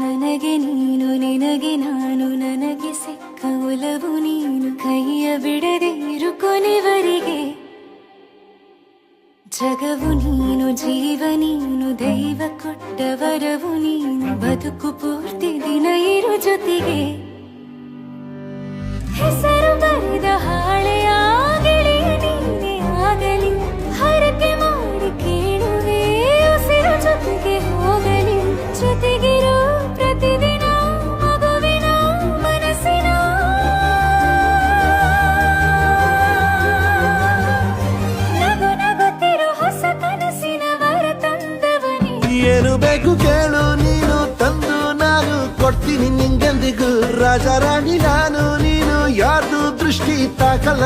ನನಗೆ ನೀನು ನಿನಗೆ ನಾನು ನನಗೆ ಸಿಕ್ಕ ಒಲವು ನೀನು ಕೈಯ ಬಿಡದೆ ಇರು ಕೊನೆವರೆಗೆ ಜಗವು ನೀನು ಜೀವ ನೀನು ದೈವ ಕೊಟ್ಟ ವರವು ನೀನು ಬದುಕು ಪೂರ್ತಿ ದಿನ ಇರು ಜೊತೆಗೆ ಹೆಸರು ಬರೆದ ಹಾಳೆಯ ಗೆಳೆಯ ನೀನೇ ಆಗಲಿ ಹರಕೆ ಮಾಡಿ ಕೇಳುವೆ ಉಸಿರು ಜೊತೆಗೆ ಹೋಗಲಿ ಜೊತೆಗಿರೋ ಪ್ರತಿದಿನ ಮಗುವಿನ ಮನಸ್ಸಿನ ನಗು ನಗುತ್ತಿರೋ ಹೊಸ ಕನಸಿನ ವರ ತಂದವನೇ ಏನು ಬೇಕು ಕೇಳು ನೀನು ತಂದು ನಾನು ಕೊಡ್ತೀನಿ ನಿಂಗೆಂದಿಗೂ ರಾಜ ರಾಣಿ ನಾನು ನೀನು ಯಾರ್ದು ದೃಷ್ಟಿ ತಾಕಲ್ಲ